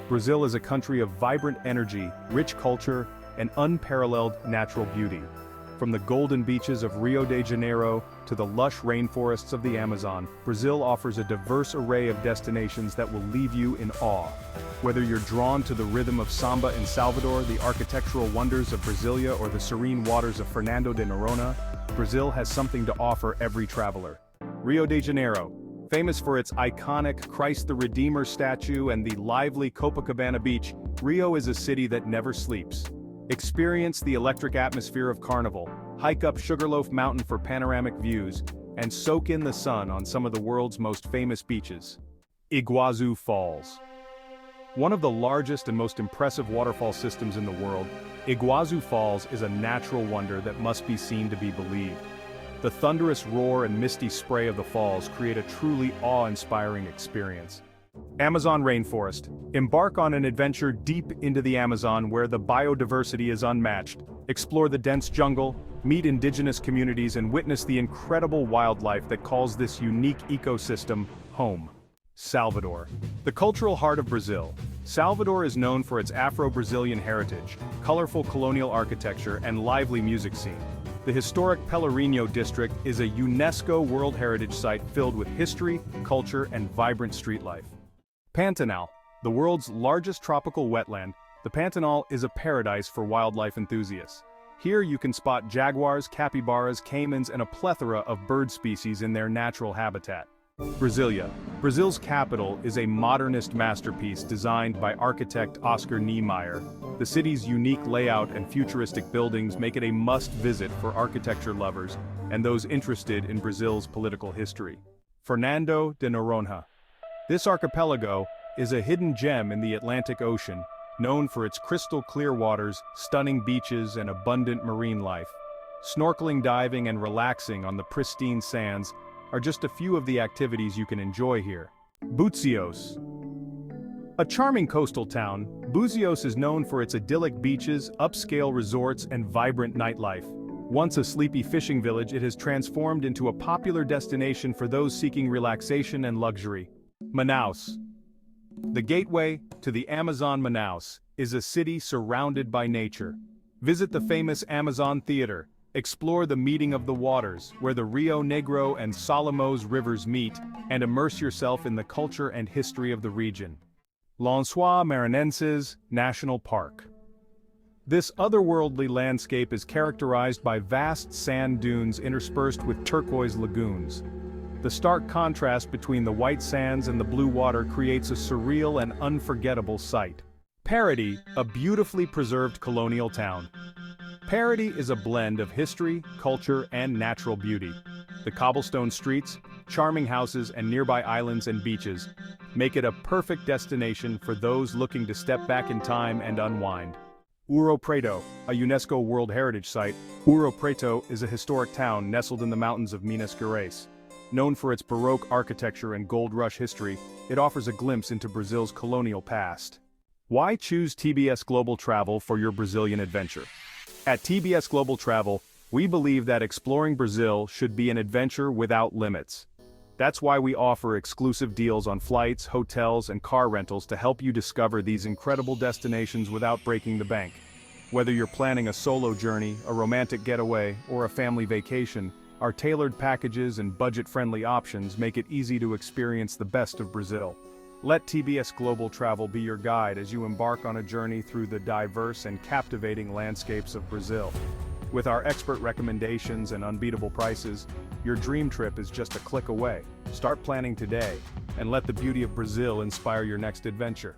Brazil is a country of vibrant energy, rich culture, and unparalleled natural beauty. From the golden beaches of Rio de Janeiro to the lush rainforests of the Amazon, Brazil offers a diverse array of destinations that will leave you in awe. Whether you're drawn to the rhythm of samba in Salvador, the architectural wonders of Brasilia, or the serene waters of Fernando de Noronha, Brazil has something to offer every traveler. Rio de Janeiro, famous for its iconic Christ the Redeemer statue and the lively Copacabana Beach, Rio is a city that never sleeps. Experience the electric atmosphere of Carnival, hike up Sugarloaf Mountain for panoramic views, and soak in the sun on some of the world's most famous beaches. Iguazu Falls. One of the largest and most impressive waterfall systems in the world, Iguazu Falls is a natural wonder that must be seen to be believed. The thunderous roar and misty spray of the falls create a truly awe-inspiring experience. Amazon rainforest. Embark on an adventure deep into the Amazon where the biodiversity is unmatched. Explore the dense jungle, meet indigenous communities, and witness the incredible wildlife that calls this unique ecosystem home. Salvador. The cultural heart of Brazil. Salvador is known for its Afro-Brazilian heritage, colorful colonial architecture, and lively music scene. The historic Pelourinho district is a UNESCO World Heritage site filled with history, culture, and vibrant street life. Pantanal, the world's largest tropical wetland, the Pantanal is a paradise for wildlife enthusiasts. Here you can spot jaguars, capybaras, caimans, and a plethora of bird species in their natural habitat. Brasilia. Brazil's capital is a modernist masterpiece designed by architect Oscar Niemeyer. The city's unique layout and futuristic buildings make it a must-visit for architecture lovers and those interested in Brazil's political history. Fernando de Noronha. This archipelago is a hidden gem in the Atlantic Ocean, known for its crystal-clear waters, stunning beaches, and abundant marine life. Snorkeling, diving, and relaxing on the pristine sands are just a few of the activities you can enjoy here. Búzios. A charming coastal town, Búzios is known for its idyllic beaches, upscale resorts, and vibrant nightlife. Once a sleepy fishing village, it has transformed into a popular destination for those seeking relaxation and luxury. Manaus. The gateway to the Amazon. Manaus is a city surrounded by nature. Visit the famous Amazon Theater, explore the meeting of the waters, where the Rio Negro and Solimões rivers meet, and immerse yourself in the culture and history of the region. Lençóis Maranhenses National Park. This otherworldly landscape is characterized by vast sand dunes interspersed with turquoise lagoons. The stark contrast between the white sands and the blue water creates a surreal and unforgettable sight. Parati, a beautifully preserved colonial town. Parati is a blend of history, culture, and natural beauty. The cobblestone streets, charming houses, and nearby islands and beaches make it a perfect destination for those looking to step back in time and unwind. Ouro Preto, a UNESCO World Heritage site, Ouro Preto is a historic town nestled in the mountains of Minas Gerais. Known for its Baroque architecture and gold rush history, it offers a glimpse into Brazil's colonial past. Why choose TBS Global Travel for your Brazilian adventure? At TBS Global Travel, we believe that exploring Brazil should be an adventure without limits. That's why we offer exclusive deals on flights, hotels, and car rentals to help you discover these incredible destinations without breaking the bank. Whether you're planning a solo journey, a romantic getaway, or a family vacation, our tailored packages and budget-friendly options make it easy to experience the best of Brazil. Let TBS Global Travel be your guide as you embark on a journey through the diverse and captivating landscapes of Brazil. With our expert recommendations and unbeatable prices, your dream trip is just a click away. Start planning today, and let the beauty of Brazil inspire your next adventure.